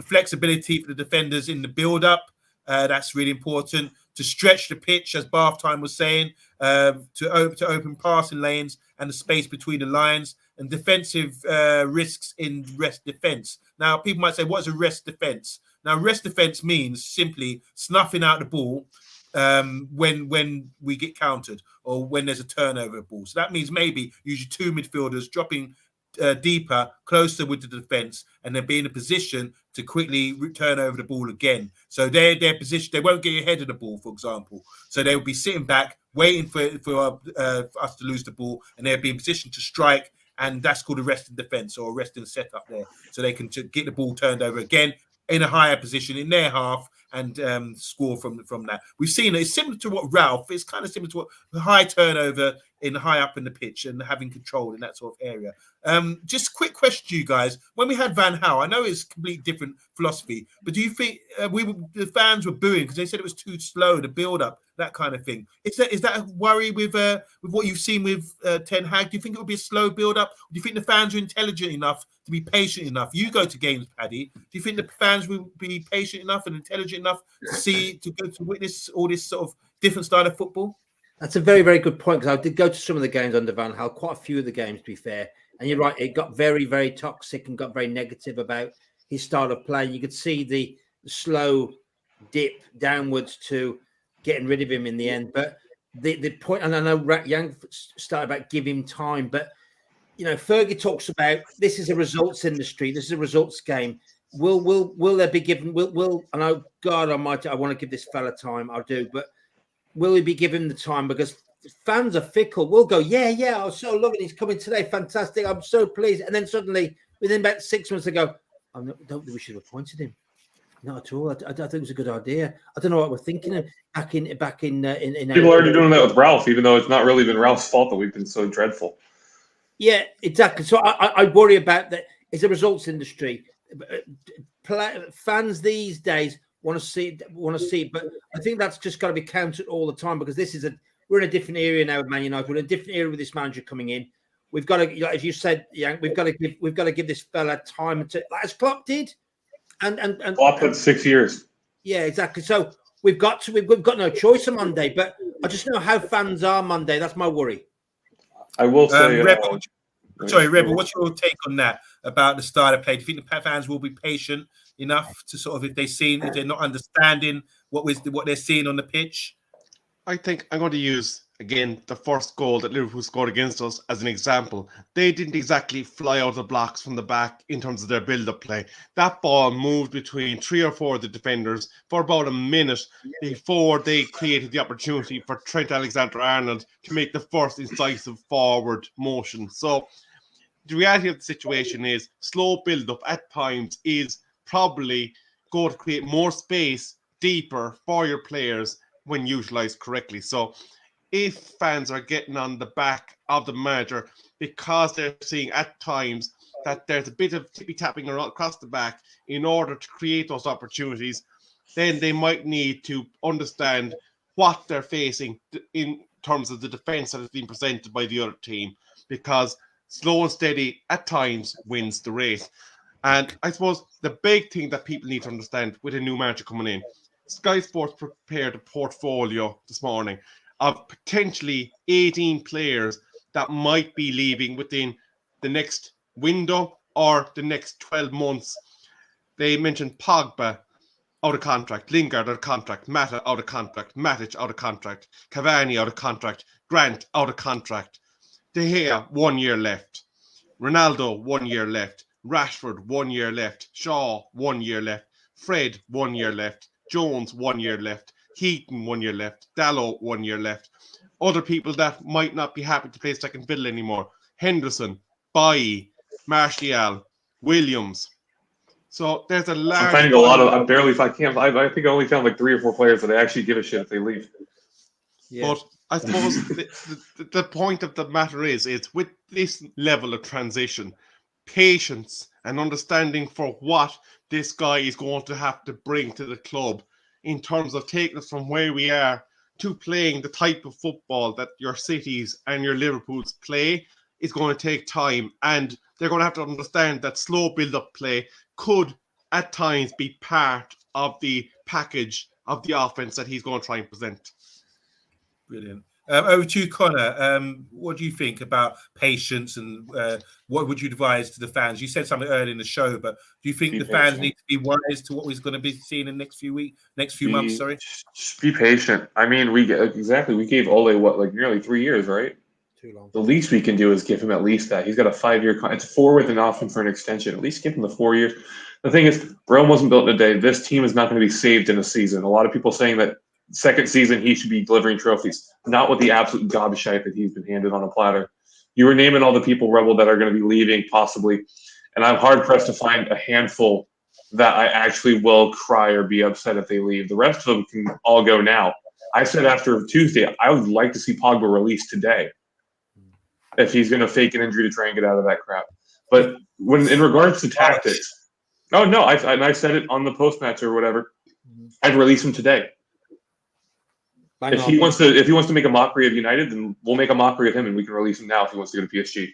Flexibility for the defenders in the build-up, that's really important. To stretch the pitch, as Bath Time was saying, to open passing lanes and the space between the lines, and defensive risks in rest defense. Now, people might say, what is a rest defense? Now, rest defense means simply snuffing out the ball when we get countered or when there's a turnover of ball. So that means maybe use your two midfielders dropping deeper, closer with the defense, and then be in a position to quickly turn over the ball again. So their position, they won't get ahead of the ball, for example. So they will be sitting back, waiting for us to lose the ball, and they'll be in position to strike. And that's called a resting defense or a resting setup there. So they can get the ball turned over again in a higher position in their half and score from that. We've seen it. It's similar to what Ralph, it's kind of similar to what the high turnover in high up in the pitch and having control in that sort of area. Just a quick question to you guys. When we had Van Gaal, I know it's a completely different philosophy, but do you think the fans were booing because they said it was too slow, the build up, that kind of thing? Is that a worry with what you've seen with Ten Hag? Do you think it would be a slow build up? Do you think the fans are intelligent enough to be patient enough? You go to games, Paddy. Do you think the fans will be patient enough and intelligent enough to witness all this sort of different style of football? That's a very, very good point, because I did go to some of the games under Van Gaal, quite a few of the games, to be fair. And you're right, it got very, very toxic and got very negative about his style of play. You could see the slow dip downwards to getting rid of him in the end. But the point, and I know Rat Young started about give him time, but Fergie talks about this is a results industry, this is a results game. Will there be given? Will I know God Almighty, I want to give this fella time, I do, but will he be given the time? Because fans are fickle. We'll go, yeah, I was so loving he's coming today, fantastic, I'm so pleased, and then suddenly within about 6 months ago, I don't think we should have appointed him. Not at all. I think it was a good idea. I don't know what we're thinking of back in. People are already doing that with Ralph, even though it's not really been Ralph's fault that we've been so dreadful. Yeah, exactly. So I worry about that. It's a results industry. Fans these days want to see it, but I think that's just got to be counted all the time because we're in a different area now with Man United. We're in a different area with this manager coming in. We've got to, as you said, Yank, we've got to give this fella time to, like as Klopp did. And Klopp had 6 years. Yeah, exactly. So we've got no choice on Monday, but I just know how fans are Monday. That's my worry. I will say, Rebel, what's your take on that about the style of play? Do you think the fans will be patient enough to sort of, if they're not understanding what they're seeing on the pitch? I think I'm going to use again the first goal that Liverpool scored against us as an example. They didn't exactly fly out of the blocks from the back in terms of their build-up play. That ball moved between 3 or 4 of the defenders for about a minute before they created the opportunity for Trent Alexander-Arnold to make the first incisive forward motion. So the reality of the situation is slow build-up at times is probably going to create more space deeper for your players when utilised correctly. So if fans are getting on the back of the manager because they're seeing at times that there's a bit of tippy-tapping across the back in order to create those opportunities, then they might need to understand what they're facing in terms of the defence that is being presented by the other team, because slow and steady at times wins the race. And I suppose the big thing that people need to understand with a new manager coming in, Sky Sports prepared a portfolio this morning of potentially 18 players that might be leaving within the next window or the next 12 months. They mentioned Pogba out of contract, Lingard out of contract, Mata out of contract, Matic out of contract, Cavani out of contract, Grant out of contract, De Gea 1 year left, Ronaldo 1 year left, Rashford 1 year left, Shaw 1 year left, Fred 1 year left, Jones 1 year left, Heaton 1 year left, Dalot 1 year left. Other people that might not be happy to play second fiddle anymore: Henderson, Bailly, Martial, Williams. So there's a large. I'm finding a lot of. I think I only found like 3 or 4 players that I actually give a shit if they leave. Yeah. But I suppose the point of the matter is with this level of transition, patience and understanding for what this guy is going to have to bring to the club in terms of taking us from where we are to playing the type of football that your Cities and your Liverpools play is going to take time. And they're going to have to understand that slow build-up play could at times be part of the package of the offense that he's going to try and present. Brilliant. Over to you, Connor. What do you think about patience and what would you advise to the fans? You said something earlier in the show, but do you think the fans need to be wise to what we're going to be seeing in the next few months? Sorry, just be patient. I mean, we gave Ole nearly 3 years, right? Too long. The least we can do is give him at least that. He's got a 5-year contract. It's 4 with an option for an extension. At least give him the 4 years. The thing is, Rome wasn't built in a day. This team is not going to be saved in a season. A lot of people saying that second season he should be delivering trophies, not with the absolute gobshite that he's been handed on a platter. You were naming all the people, Rebel, that are going to be leaving possibly, and I'm hard pressed to find a handful that I actually will cry or be upset if they leave. The rest of them can all go now. I said after Tuesday I would like to see Pogba released today if he's going to fake an injury to try and get out of that crap. But when in regards to tactics, I said it on the post-match or whatever, I'd release him today. If he wants to make a mockery of United, then we'll make a mockery of him and we can release him now if he wants to go to PSG.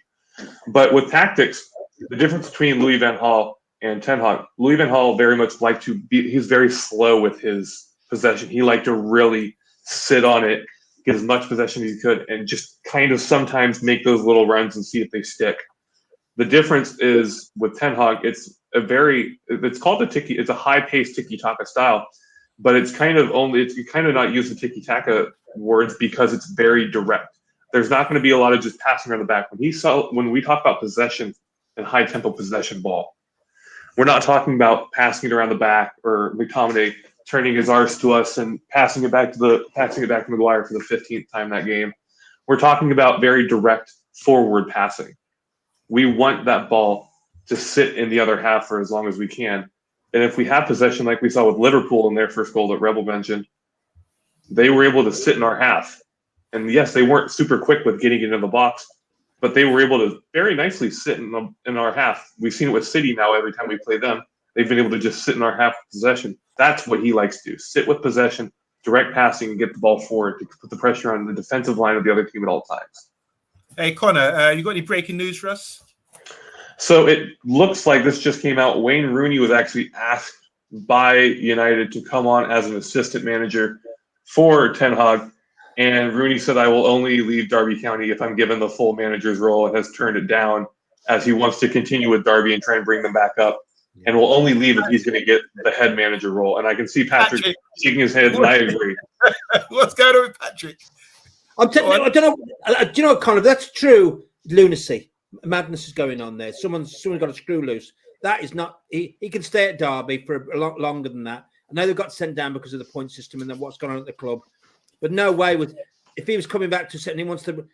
But with tactics, the difference between Louis van Gaal and Ten Hag, Louis van Gaal very much liked to be, he's very slow with his possession. He liked to really sit on it, get as much possession as he could, and just kind of sometimes make those little runs and see if they stick. The difference is with Ten Hag, it's called it's a high-paced tiki-taka style. But it's kind of not use the tiki-taka words because it's very direct. There's not going to be a lot of just passing around the back. When we talk about possession and high tempo possession ball, we're not talking about passing it around the back or McTominay turning his arse to us and passing it back to McGuire for the 15th time that game. We're talking about very direct forward passing. We want that ball to sit in the other half for as long as we can. And if we have possession like we saw with Liverpool in their first goal that Rebel mentioned, they were able to sit in our half. And yes, they weren't super quick with getting into the box, but they were able to very nicely sit in our half. We've seen it with City now every time we play them. They've been able to just sit in our half possession. That's what he likes to do. Sit with possession, direct passing, and get the ball forward to put the pressure on the defensive line of the other team at all times. Hey, Connor, you got any breaking news for us? So it looks like this just came out. Wayne Rooney was actually asked by United to come on as an assistant manager for Ten Hag. And Rooney said, I will only leave Derby County if I'm given the full manager's role, and has turned it down as he wants to continue with Derby and try and bring them back up. And will only leave if he's going to get the head manager role. And I can see Patrick shaking his head, and I agree. What's going on with Patrick? I don't know. Do you know, kind of, that's true. Lunacy, madness is going on there. Someone's got a screw loose. That is not. He can stay at Derby for a lot longer than that. I know they got sent down because of the point system and then what's going on at the club. But no way if he was coming back to sit and he wants to.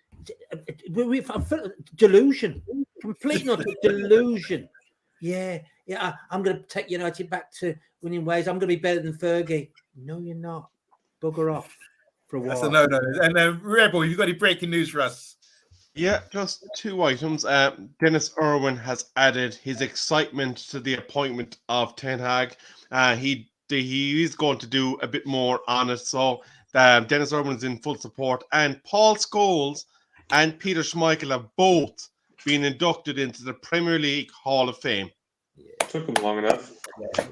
Delusion, complete not delusion. Yeah, I'm going to take United back to winning ways. I'm going to be better than Fergie. No, you're not. Bugger off for a while. That's a no. And Rebel, you got any breaking news for us? Yeah, just two items. Dennis Irwin has added his excitement to the appointment of Ten Hag. He is going to do a bit more on it. So Dennis Irwin is in full support. And Paul Scholes and Peter Schmeichel have both been inducted into the Premier League Hall of Fame. Took them long enough. Yeah.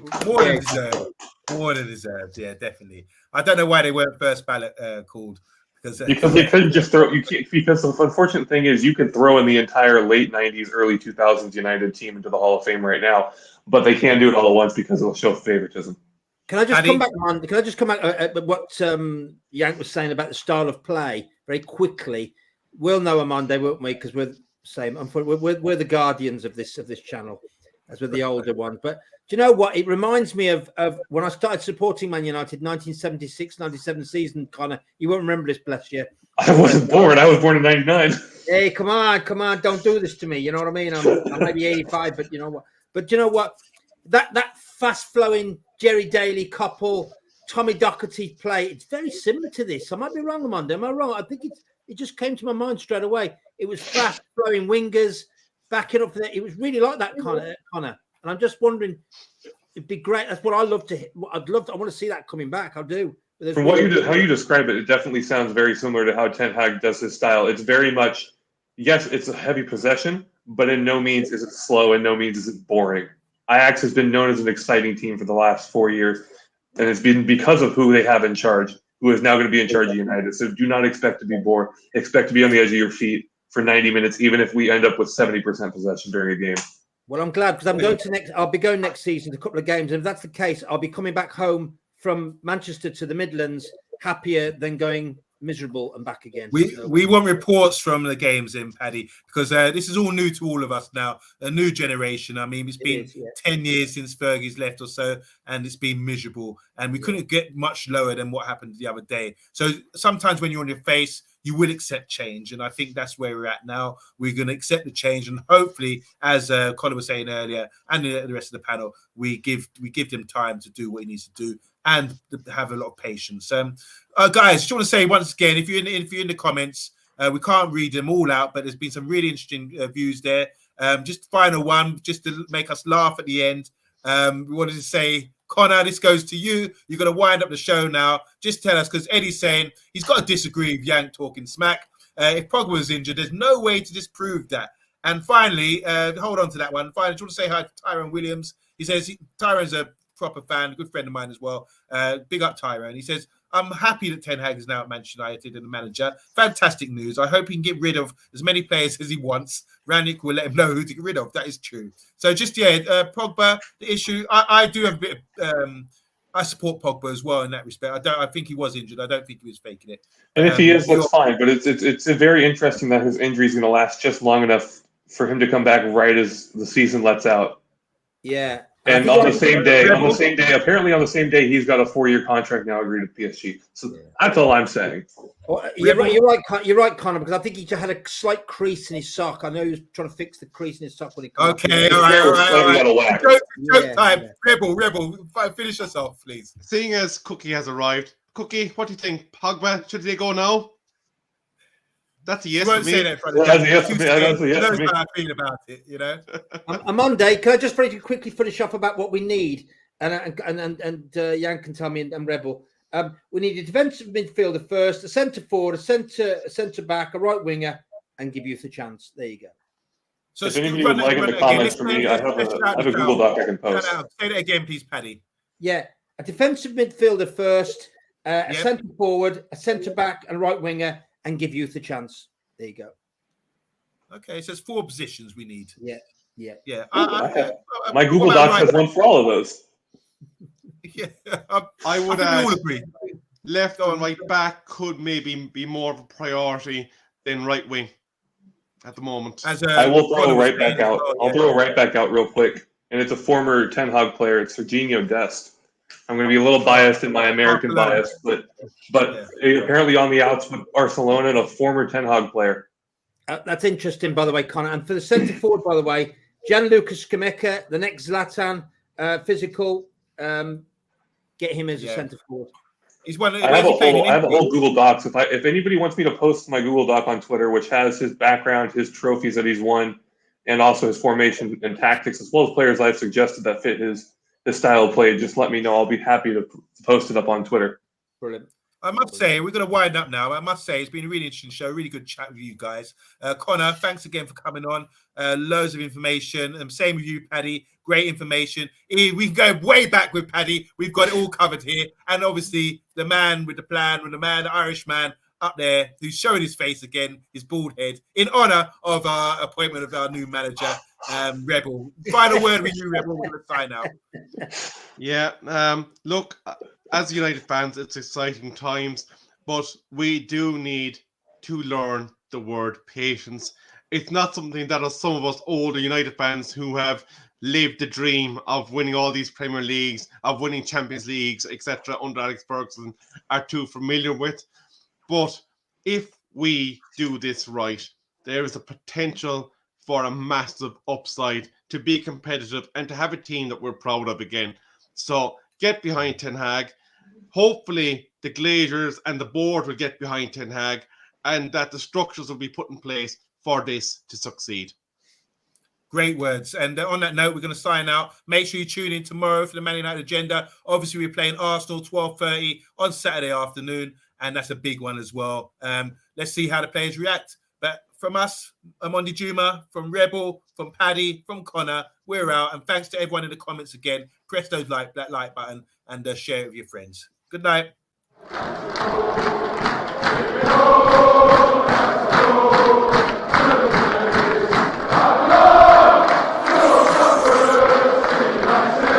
More than deserved. Yeah, definitely. I don't know why they weren't first ballot called. Because they couldn't just throw. You can't, because the unfortunate thing is you can throw in the entire late 90s, early 2000s United team into the Hall of Fame right now, but they can't do it all at once because it'll show favoritism. Can I just come back on? Can I just come back at what Yank was saying about the style of play very quickly? We'll know on Monday, won't we? Because we're the same. We're the guardians of this channel, as we're the older ones. But do you know what? It reminds me of when I started supporting Man United, 1976-97 season. Connor, you won't remember this, bless you. I wasn't born. I was born in 99. Hey, come on! Don't do this to me. You know what I mean? I'm maybe 85, but you know what? But you know what? That fast-flowing Jerry Daly couple, Tommy Docherty play. It's very similar to this. I might be wrong, Amanda. Am I wrong? I think it just came to my mind straight away. It was fast-flowing wingers backing up for that. It was really like that, Connor. And I'm just wondering, it'd be great. That's what I love to. I want to see that coming back. I do. From how you describe it, it definitely sounds very similar to how Ten Hag does his style. It's very much, yes, it's a heavy possession, but in no means is it slow, and no means is it boring. Ajax has been known as an exciting team for the last 4 years, and it's been because of who they have in charge, who is now going to be in charge of United. So do not expect to be bored. Expect to be on the edge of your feet for 90 minutes, even if we end up with 70% possession during a game. Well, I'm glad, because I'll be going next season to a couple of games. And if that's the case, I'll be coming back home from Manchester to the Midlands happier than going miserable and back again. We want reports from the games in Paddy, because this is all new to all of us now, a new generation. I mean, it's been 10 years since Fergie's left or so, and it's been miserable, and we couldn't get much lower than what happened the other day. So sometimes when you're on your face, you will accept change, and I think that's where we're at now. We're going to accept the change, and hopefully, as Colin was saying earlier, and the rest of the panel, we give them time to do what he needs to do and have a lot of patience. Guys, just want to say once again, if you're in the comments, we can't read them all out, but there's been some really interesting views there. Just final one, just to make us laugh at the end. We wanted to say, Connor, this goes to you. You're going to wind up the show now. Just tell us, because Eddie's saying he's got to disagree with Yank talking smack. If Pogba was injured, there's no way to disprove that. And finally, hold on to that one. Finally, I just want to say hi to Tyrone Williams. He says Tyrone's a proper fan, a good friend of mine as well. Big up Tyrone. He says, I'm happy that Ten Hag is now at Manchester United and the manager. Fantastic news. I hope he can get rid of as many players as he wants. Ranić will let him know who to get rid of. That is true. So just, Pogba, the issue, I do have a bit of, I support Pogba as well in that respect. I think he was injured. I don't think he was faking it. And if he is, that's fine. But it's very interesting that his injury is going to last just long enough for him to come back right as the season lets out. Yeah. And on the same day, apparently on the same day, he's got a 4-year contract now agreed with PSG. So that's all I'm saying. Well, you're right, Connor, because I think he just had a slight crease in his sock. I know he was trying to fix the crease in his sock when he came Okay, up. all right. Joke time. Yeah. Rebel, finish us off, please. Seeing as Cookie has arrived, Cookie, what do you think? Pogba, should they go now? That's a yes for me. That's a yes for me. That's a yes for me. How I feel about it, you know. Monday, can I just very quickly finish off about what we need? And Jan can tell me, and Rebel. We need a defensive midfielder first, a centre forward, a centre back, a right winger, and give youth a chance. There you go. So if anybody would like in the comments for me, I have a Google Doc I can post. Say that again, please, Paddy. Yeah, a defensive midfielder first, a centre forward, a centre back, and a right winger, and give youth a chance. There you go. Okay, so it's 4 positions we need. Yeah. My Google Docs has one for all of those. Yeah, I would all agree. Left and right back could maybe be more of a priority than right wing at the moment. I will throw right back out. I'll throw right back out real quick. And it's a former Ten Hag player. It's Serginho Dest. I'm going to be a little biased in my American bias, but apparently on the outs with Barcelona and a former Ten Hag player. That's interesting, by the way, Connor. And for the centre forward, by the way, Gianluca Scamacca, the next Zlatan, physical. Get him as a centre forward. He's one. I have a whole Google Docs. If anybody wants me to post my Google Doc on Twitter, which has his background, his trophies that he's won, and also his formation and tactics, as well as players I've suggested that fit his style of play, just let me know. I'll be happy to post it up on Twitter. Brilliant. I must say, we're going to wind up now. I must say, it's been a really interesting show, really good chat with you guys. Connor, thanks again for coming on. Loads of information. Same with you, Paddy. Great information. We can go way back with Paddy. We've got it all covered here. And obviously, the man with the plan, the Irish man up there who's showing his face again, his bald head, in honor of our appointment of our new manager, Rebel. Final word with you, Rebel. We're going to sign out. Yeah. Look, as United fans, it's exciting times, but we do need to learn the word patience. It's not something that some of us older United fans who have lived the dream of winning all these Premier Leagues, of winning Champions Leagues, etc. under Alex Ferguson are too familiar with. But if we do this right, there is a potential for a massive upside to be competitive and to have a team that we're proud of again. So get behind Ten Hag. Hopefully the Glazers and the board will get behind Ten Hag and that the structures will be put in place for this to succeed. Great words. And on that note, we're going to sign out. Make sure you tune in tomorrow for the Man United Agenda. Obviously, we're playing Arsenal 12:30 on Saturday afternoon, and that's a big one as well. Let's see how the players react. But from us, Omondi Juma, from Rebel, from Paddy, from Connor, we're out. And thanks to everyone in the comments again. Press that like button and share it with your friends. Good night.